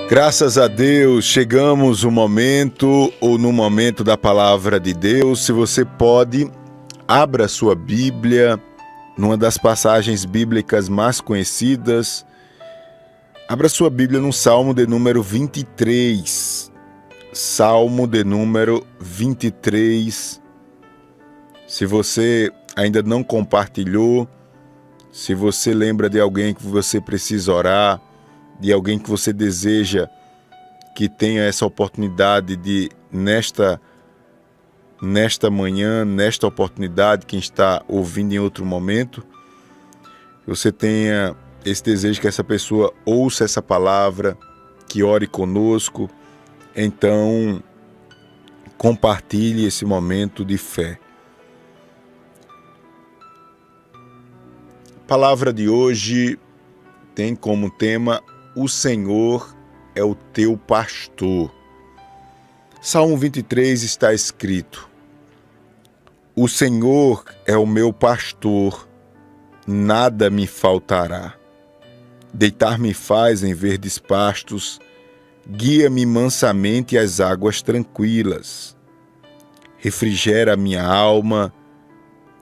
Graças a Deus, chegamos no momento da palavra de Deus. Se você pode, abra sua Bíblia, numa das passagens bíblicas mais conhecidas. Abra sua Bíblia no Salmo de número 23. Salmo de número 23. Se você ainda não compartilhou, se você lembra de alguém que você precisa orar, de alguém que você deseja que tenha essa oportunidade de, nesta manhã, nesta oportunidade, quem está ouvindo em outro momento, você tenha esse desejo que essa pessoa ouça essa palavra, que ore conosco, então compartilhe esse momento de fé. A palavra de hoje tem como tema: o Senhor é o teu pastor. Salmo 23 está escrito: o Senhor é o meu pastor, nada me faltará. Deitar-me faz em verdes pastos, guia-me mansamente às águas tranquilas. Refrigera a minha alma,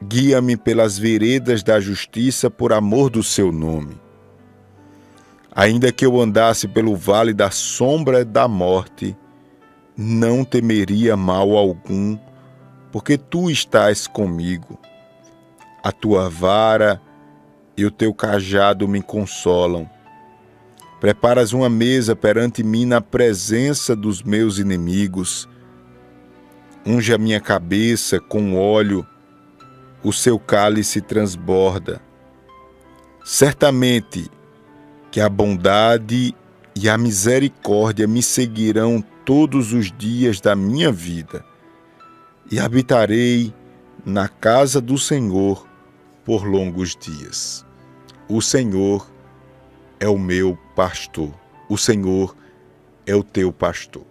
guia-me pelas veredas da justiça por amor do seu nome. Ainda que eu andasse pelo vale da sombra da morte, não temeria mal algum, porque tu estás comigo. A tua vara e o teu cajado me consolam. Preparas uma mesa perante mim na presença dos meus inimigos. Unge a minha cabeça com óleo, o seu cálice transborda. Certamente que a bondade e a misericórdia me seguirão todos os dias da minha vida, e habitarei na casa do Senhor por longos dias. O Senhor é o meu pastor. O Senhor é o teu pastor.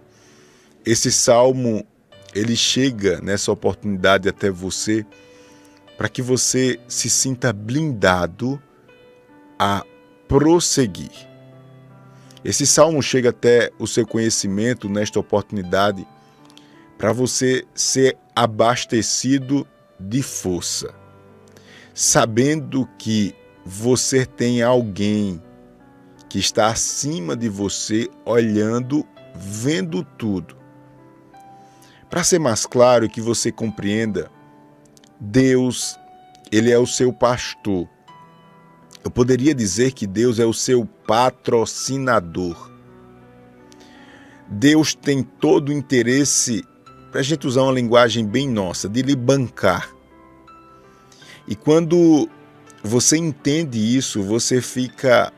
Esse salmo, ele chega nessa oportunidade até você para que você se sinta blindado a prosseguir. Esse salmo chega até o seu conhecimento nesta oportunidade para você ser abastecido de força, sabendo que você tem alguém que está acima de você, olhando, vendo tudo. Para ser mais claro e que você compreenda, Deus, ele é o seu pastor. Eu poderia dizer que Deus é o seu patrocinador. Deus tem todo o interesse, para a gente usar uma linguagem bem nossa, de lhe bancar. E quando você entende isso, você fica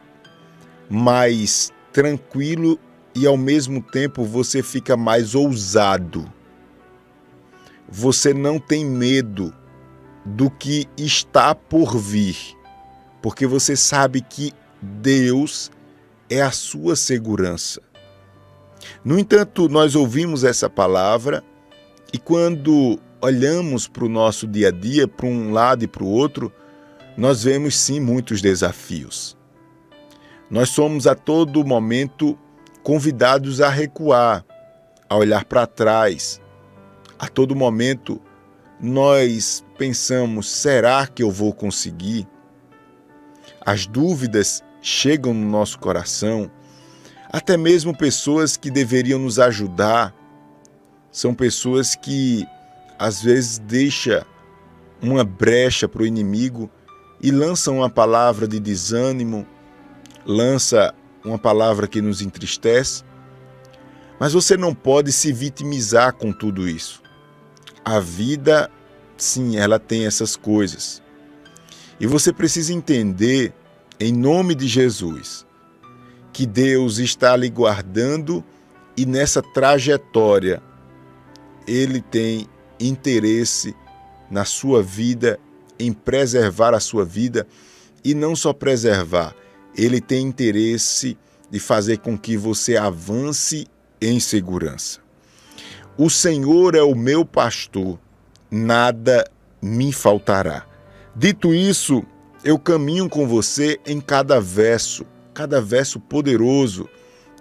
mais tranquilo e ao mesmo tempo você fica mais ousado. Você não tem medo do que está por vir, porque você sabe que Deus é a sua segurança. No entanto, nós ouvimos essa palavra e quando olhamos para o nosso dia a dia, para um lado e para o outro, nós vemos sim muitos desafios. Nós somos a todo momento convidados a recuar, a olhar para trás. A todo momento nós pensamos: será que eu vou conseguir? As dúvidas chegam no nosso coração, até mesmo pessoas que deveriam nos ajudar, são pessoas que às vezes deixam uma brecha para o inimigo e lançam uma palavra de desânimo, lança uma palavra que nos entristece, mas você não pode se vitimizar com tudo isso. A vida, sim, ela tem essas coisas. E você precisa entender, em nome de Jesus, que Deus está lhe guardando e nessa trajetória Ele tem interesse na sua vida, em preservar a sua vida e não só preservar, Ele tem interesse de fazer com que você avance em segurança. O Senhor é o meu pastor, nada me faltará. Dito isso, eu caminho com você em cada verso poderoso,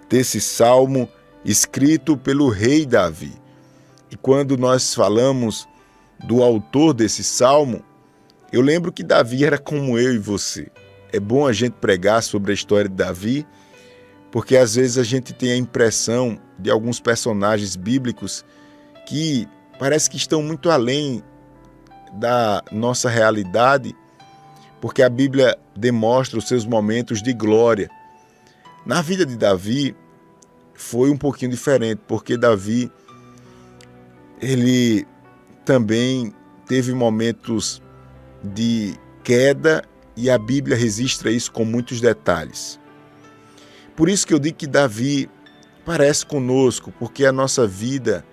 desse salmo escrito pelo rei Davi. E quando nós falamos do autor desse salmo, eu lembro que Davi era como eu e você. É bom a gente pregar sobre a história de Davi, porque às vezes a gente tem a impressão de alguns personagens bíblicos que parece que estão muito além da nossa realidade, porque a Bíblia demonstra os seus momentos de glória. Na vida de Davi foi um pouquinho diferente, porque Davi, ele também teve momentos de queda e a Bíblia registra isso com muitos detalhes. Por isso que eu digo que Davi parece conosco, porque a nossa vida,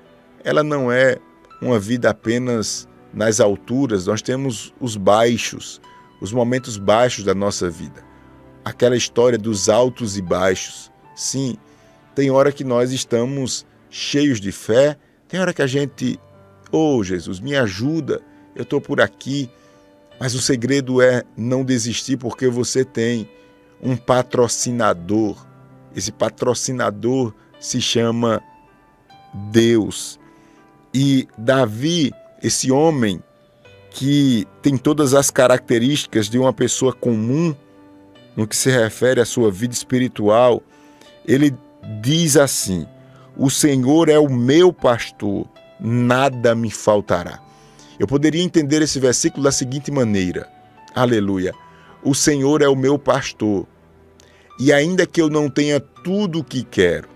ela não é uma vida apenas nas alturas, nós temos os baixos, os momentos baixos da nossa vida. Aquela história dos altos e baixos. Sim, tem hora que nós estamos cheios de fé, tem hora que a gente, Jesus, me ajuda, eu estou por aqui, mas o segredo é não desistir, porque você tem um patrocinador. Esse patrocinador se chama Deus. E Davi, esse homem que tem todas as características de uma pessoa comum no que se refere à sua vida espiritual, ele diz assim: o Senhor é o meu pastor, nada me faltará. Eu poderia entender esse versículo da seguinte maneira: aleluia, o Senhor é o meu pastor, e ainda que eu não tenha tudo o que quero,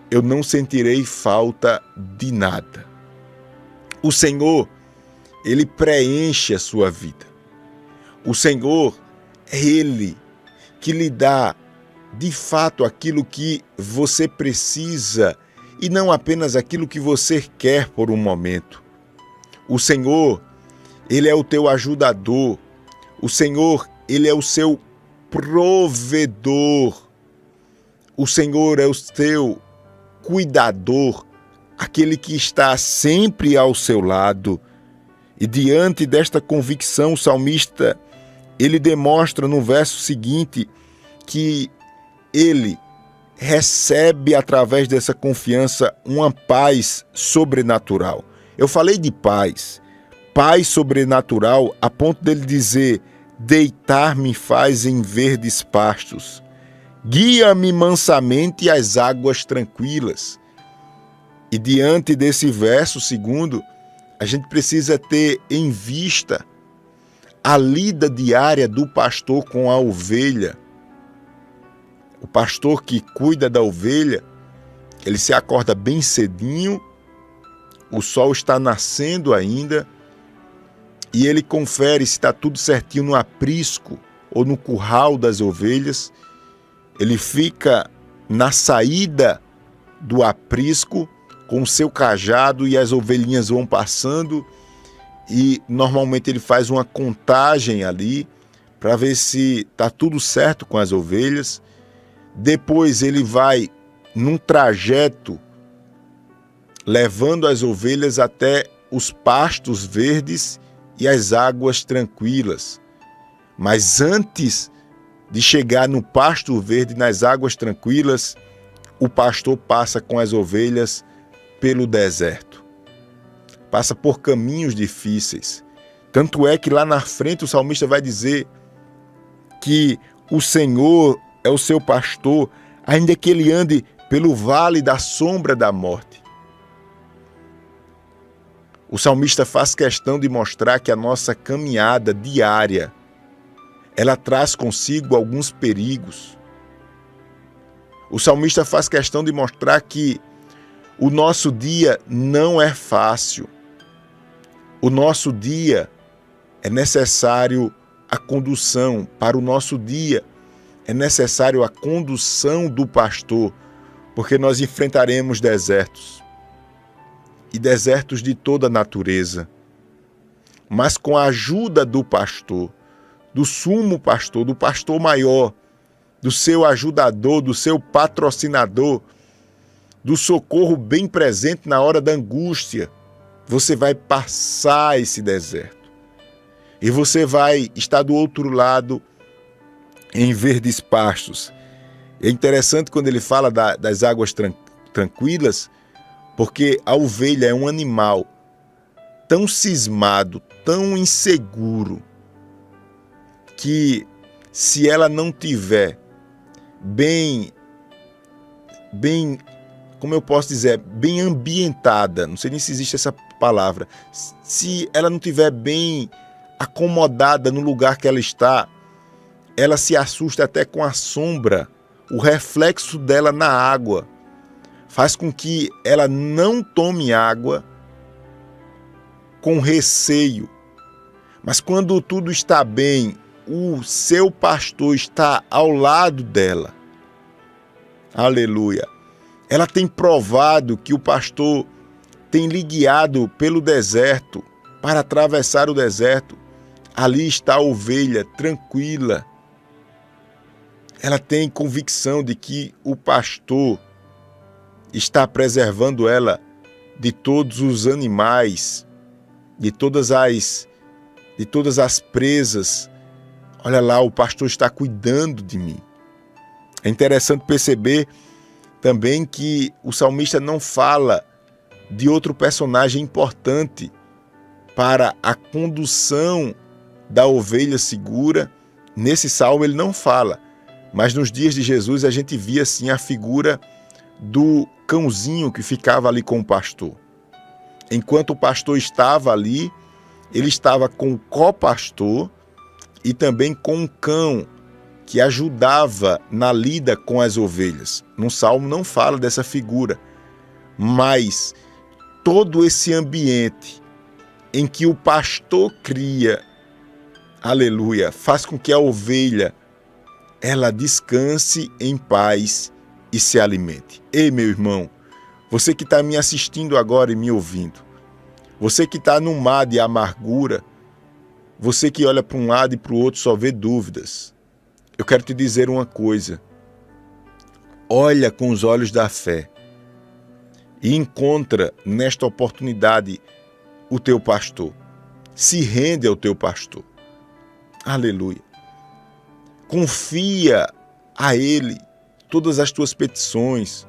eu não sentirei falta de nada. O Senhor, Ele preenche a sua vida. O Senhor é Ele que lhe dá, de fato, aquilo que você precisa e não apenas aquilo que você quer por um momento. O Senhor, Ele é o teu ajudador. O Senhor, Ele é o seu provedor. O Senhor é o teu cuidador, aquele que está sempre ao seu lado. E diante desta convicção, o salmista, ele demonstra no verso seguinte que ele recebe através dessa confiança uma paz sobrenatural. Eu falei de paz sobrenatural a ponto dele dizer: deitar-me faz em verdes pastos, guia-me mansamente às águas tranquilas. E diante desse verso segundo, a gente precisa ter em vista a lida diária do pastor com a ovelha. O pastor que cuida da ovelha, ele se acorda bem cedinho, o sol está nascendo ainda, e ele confere se está tudo certinho no aprisco ou no curral das ovelhas. Ele fica na saída do aprisco com o seu cajado e as ovelhinhas vão passando, e normalmente ele faz uma contagem ali para ver se está tudo certo com as ovelhas. Depois ele vai num trajeto levando as ovelhas até os pastos verdes e as águas tranquilas. Mas antes de chegar no pasto verde, nas águas tranquilas, o pastor passa com as ovelhas pelo deserto. Passa por caminhos difíceis. Tanto é que lá na frente o salmista vai dizer que o Senhor é o seu pastor, ainda que ele ande pelo vale da sombra da morte. O salmista faz questão de mostrar que a nossa caminhada diária, ela traz consigo alguns perigos. O salmista faz questão de mostrar que o nosso dia não é fácil. O nosso dia é necessário a condução. Para o nosso dia é necessário a condução do pastor, porque nós enfrentaremos desertos. E desertos de toda natureza. Mas com a ajuda do pastor, do sumo pastor, do pastor maior, do seu ajudador, do seu patrocinador, do socorro bem presente na hora da angústia, você vai passar esse deserto. E você vai estar do outro lado em verdes pastos. É interessante quando ele fala das águas tranquilas, porque a ovelha é um animal tão cismado, tão inseguro, que se ela não tiver bem, como eu posso dizer, bem ambientada, não sei nem se existe essa palavra, se ela não tiver bem acomodada no lugar que ela está, ela se assusta até com a sombra, o reflexo dela na água faz com que ela não tome água com receio. Mas quando tudo está bem, o seu pastor está ao lado dela. Aleluia. Ela tem provado que o pastor tem lhe guiado pelo deserto, para atravessar o deserto. Ali está a ovelha tranquila. Ela tem convicção de que o pastor está preservando ela de todos os animais, de todas as presas. Olha lá, o pastor está cuidando de mim. É interessante perceber também que o salmista não fala de outro personagem importante para a condução da ovelha segura. Nesse salmo ele não fala, mas nos dias de Jesus a gente via assim a figura do cãozinho que ficava ali com o pastor. Enquanto o pastor estava ali, ele estava com o copastor e também com um cão que ajudava na lida com as ovelhas. No salmo não fala dessa figura, mas todo esse ambiente em que o pastor cria, aleluia, faz com que a ovelha ela descanse em paz e se alimente. Ei, meu irmão, você que está me assistindo agora e me ouvindo, você que está no mar de amargura, você que olha para um lado e para o outro só vê dúvidas, eu quero te dizer uma coisa. Olha com os olhos da fé e encontra nesta oportunidade o teu pastor. Se rende ao teu pastor. Aleluia. Confia a ele todas as tuas petições,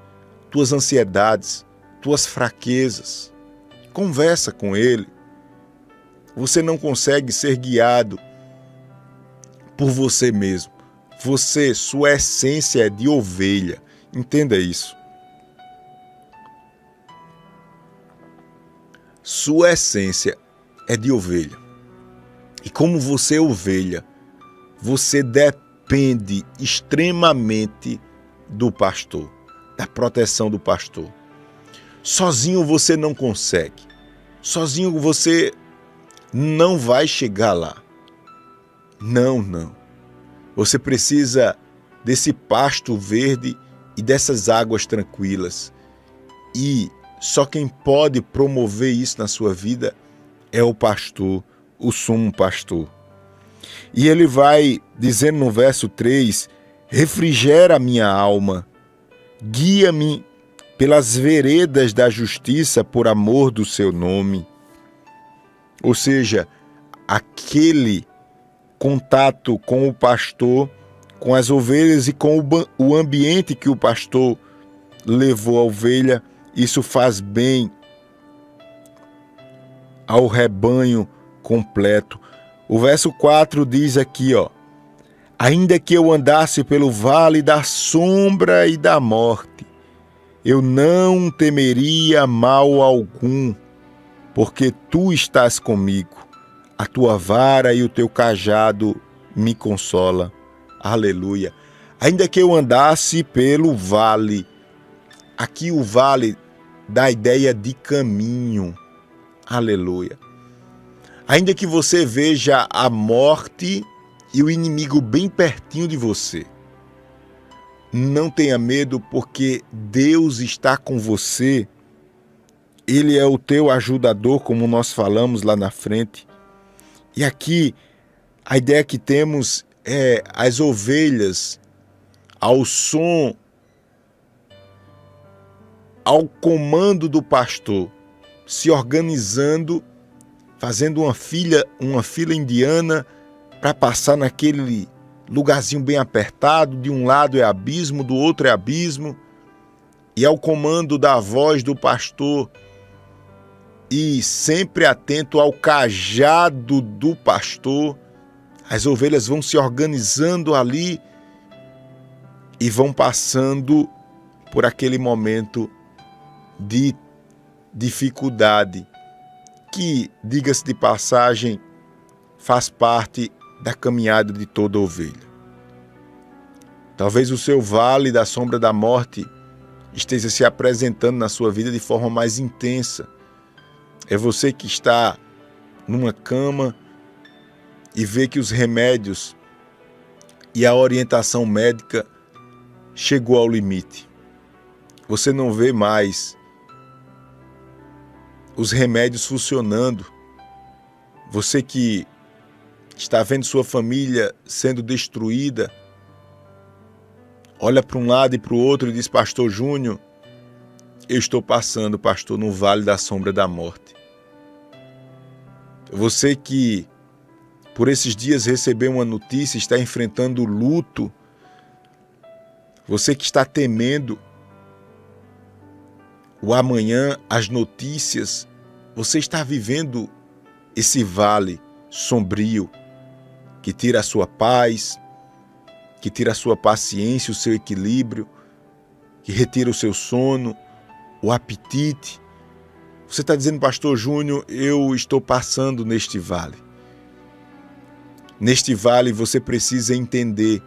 tuas ansiedades, tuas fraquezas. Conversa com ele. Você não consegue ser guiado por você mesmo. Sua essência é de ovelha. Entenda isso. Sua essência é de ovelha. E como você é ovelha, você depende extremamente do pastor, da proteção do pastor. Sozinho você não consegue. Sozinho você não vai chegar lá. Não. Você precisa desse pasto verde e dessas águas tranquilas. E só quem pode promover isso na sua vida é o pastor, o sumo pastor. E ele vai dizendo no verso 3, refrigera a minha alma, guia-me pelas veredas da justiça por amor do seu nome. Ou seja, aquele contato com o pastor, com as ovelhas e com o ambiente que o pastor levou a ovelha, isso faz bem ao rebanho completo. O verso 4 diz aqui, ainda que eu andasse pelo vale da sombra e da morte, eu não temeria mal algum, porque tu estás comigo. A tua vara e o teu cajado me consola. Aleluia. Ainda que eu andasse pelo vale, aqui o vale dá a ideia de caminho. Aleluia. Ainda que você veja a morte e o inimigo bem pertinho de você, não tenha medo, porque Deus está com você. Ele é o teu ajudador, como nós falamos lá na frente. E aqui a ideia que temos é as ovelhas ao som, ao comando do pastor, se organizando, fazendo uma fila indiana para passar naquele lugarzinho bem apertado, de um lado é abismo, do outro é abismo, e ao comando da voz do pastor, e sempre atento ao cajado do pastor, as ovelhas vão se organizando ali e vão passando por aquele momento de dificuldade, que, diga-se de passagem, faz parte da caminhada de toda ovelha. Talvez o seu vale da sombra da morte esteja se apresentando na sua vida de forma mais intensa. É você que está numa cama e vê que os remédios e a orientação médica chegou ao limite. Você não vê mais os remédios funcionando. Você que está vendo sua família sendo destruída, olha para um lado e para o outro e diz: Pastor Júnior, eu estou passando, pastor, no vale da sombra da morte. Você que por esses dias recebeu uma notícia, está enfrentando o luto, você que está temendo o amanhã, as notícias, você está vivendo esse vale sombrio que tira a sua paz, que tira a sua paciência, o seu equilíbrio, que retira o seu sono, o apetite. Você está dizendo: Pastor Júnior, eu estou passando neste vale. Neste vale você precisa entender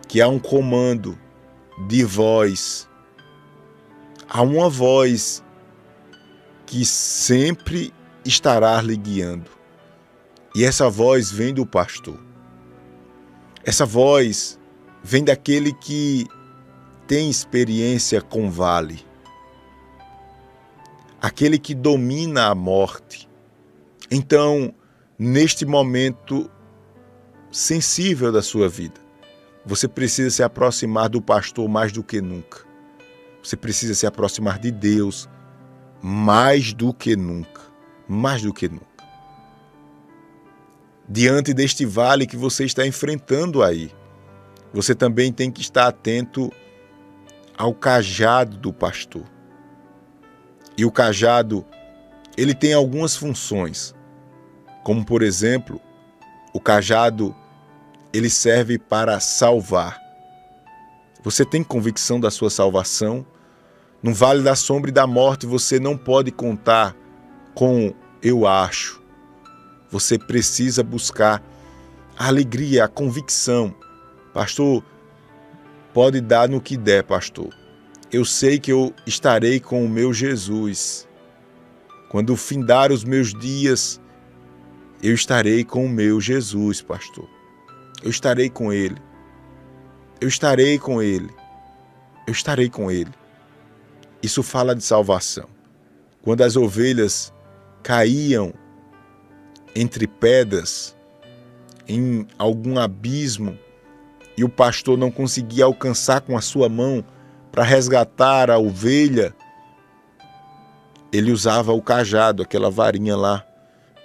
que há um comando de voz, há uma voz que sempre estará lhe guiando. E essa voz vem do pastor. Essa voz vem daquele que tem experiência com vale. Aquele que domina a morte. Então, neste momento sensível da sua vida, você precisa se aproximar do pastor mais do que nunca. Você precisa se aproximar de Deus mais do que nunca. Mais do que nunca. Diante deste vale que você está enfrentando aí, você também tem que estar atento ao cajado do pastor. E o cajado, ele tem algumas funções, como por exemplo, o cajado, ele serve para salvar. Você tem convicção da sua salvação? No vale da sombra e da morte você não pode contar com eu acho. Você precisa buscar a alegria, a convicção. Pastor, pode dar no que der, pastor. Eu sei que eu estarei com o meu Jesus. Quando findar os meus dias, eu estarei com o meu Jesus, pastor. Eu estarei com Ele. Eu estarei com Ele. Eu estarei com Ele. Isso fala de salvação. Quando as ovelhas caíam entre pedras, em algum abismo, e o pastor não conseguia alcançar com a sua mão para resgatar a ovelha, ele usava o cajado, aquela varinha lá,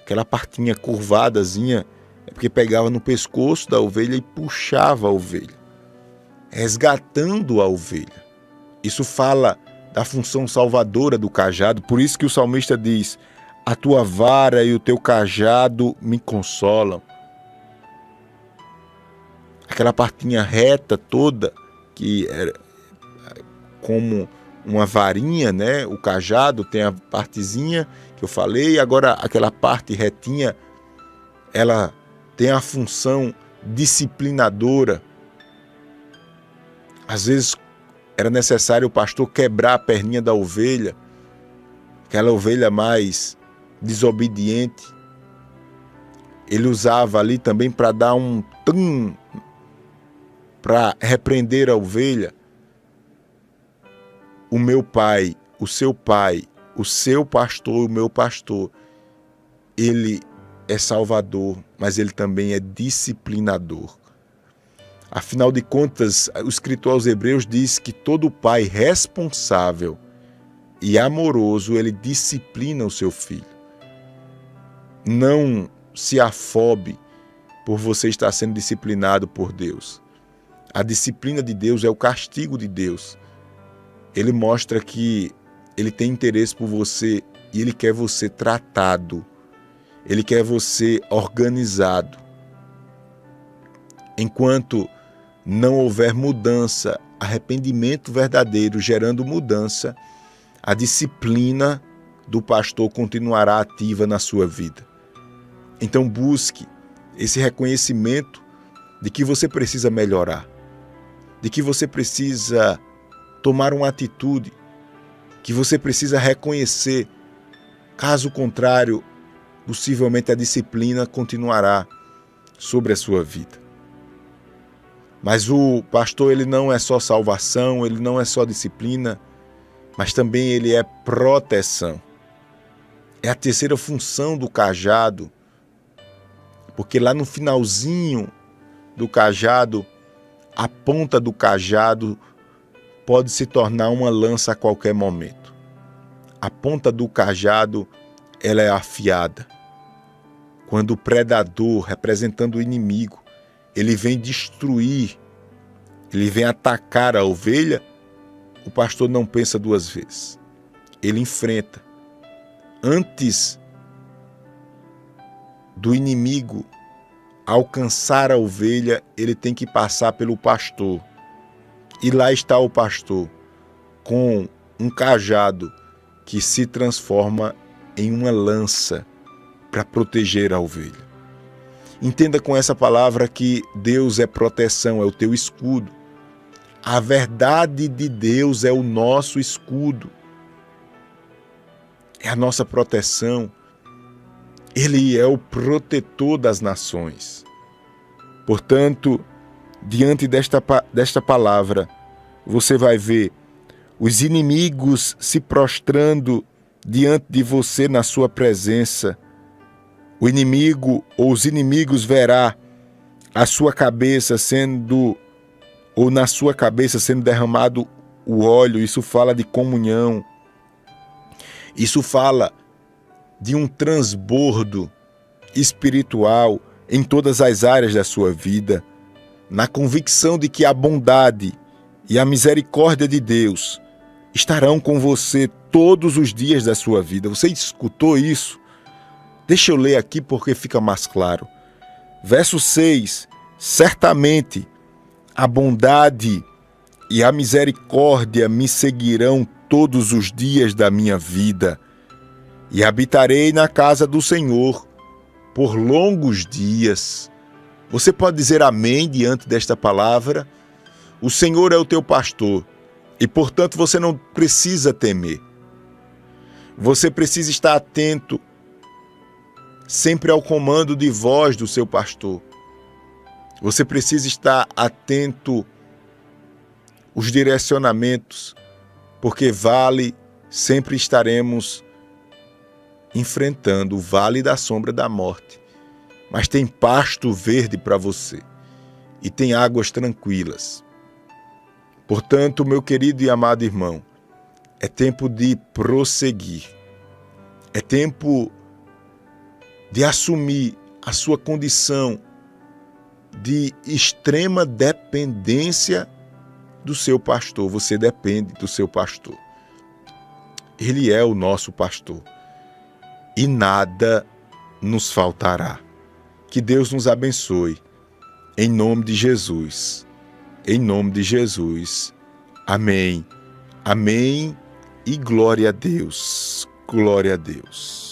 aquela partinha curvadazinha, é porque pegava no pescoço da ovelha e puxava a ovelha, resgatando a ovelha. Isso fala da função salvadora do cajado, por isso que o salmista diz: a tua vara e o teu cajado me consolam. Aquela partinha reta toda, que era como uma varinha, né? O cajado tem a partezinha que eu falei, agora aquela parte retinha, ela tem a função disciplinadora. Às vezes era necessário o pastor quebrar a perninha da ovelha, aquela ovelha mais desobediente. Ele usava ali também para dar um tum, para repreender a ovelha. O meu pai, o seu pastor, o meu pastor, ele é salvador, mas ele também é disciplinador. Afinal de contas, o escritor aos Hebreus diz que todo pai responsável e amoroso, ele disciplina o seu filho. Não se afobe por você estar sendo disciplinado por Deus. A disciplina de Deus é o castigo de Deus. Ele mostra que Ele tem interesse por você e Ele quer você tratado. Ele quer você organizado. Enquanto não houver mudança, arrependimento verdadeiro gerando mudança, a disciplina do pastor continuará ativa na sua vida. Então busque esse reconhecimento de que você precisa melhorar, de que você precisa tomar uma atitude, que você precisa reconhecer. Caso contrário, possivelmente a disciplina continuará sobre a sua vida. Mas o pastor, ele não é só salvação, ele não é só disciplina, mas também ele é proteção. É a terceira função do cajado, porque lá no finalzinho do cajado, a ponta do cajado pode se tornar uma lança a qualquer momento. A ponta do cajado, ela é afiada. Quando o predador, representando o inimigo, ele vem destruir, ele vem atacar a ovelha, o pastor não pensa duas vezes. Ele enfrenta. Antes do inimigo alcançar a ovelha, ele tem que passar pelo pastor. E lá está o pastor, com um cajado que se transforma em uma lança para proteger a ovelha. Entenda com essa palavra que Deus é proteção, é o teu escudo. A verdade de Deus é o nosso escudo. É a nossa proteção. Ele é o protetor das nações. Portanto, diante desta palavra, você vai ver os inimigos se prostrando diante de você na sua presença. O inimigo ou os inimigos verá a sua cabeça sendo, ou na sua cabeça sendo derramado o óleo. Isso fala de comunhão. Isso fala de um transbordo espiritual em todas as áreas da sua vida, na convicção de que a bondade e a misericórdia de Deus estarão com você todos os dias da sua vida. Você escutou isso? Deixa eu ler aqui porque fica mais claro. Verso 6. Certamente a bondade e a misericórdia me seguirão todos os dias da minha vida, e habitarei na casa do Senhor por longos dias. Você pode dizer amém diante desta palavra? O Senhor é o teu pastor e, portanto, você não precisa temer. Você precisa estar atento sempre ao comando de voz do seu pastor. Você precisa estar atento aos direcionamentos, porque sempre estaremos enfrentando o vale da sombra da morte. Mas tem pasto verde para você e tem águas tranquilas. Portanto, meu querido e amado irmão, é tempo de prosseguir. É tempo de assumir a sua condição de extrema dependência do seu pastor. Você depende do seu pastor. Ele é o nosso pastor e nada nos faltará. Que Deus nos abençoe. Em nome de Jesus. Em nome de Jesus. Amém. Amém e glória a Deus. Glória a Deus.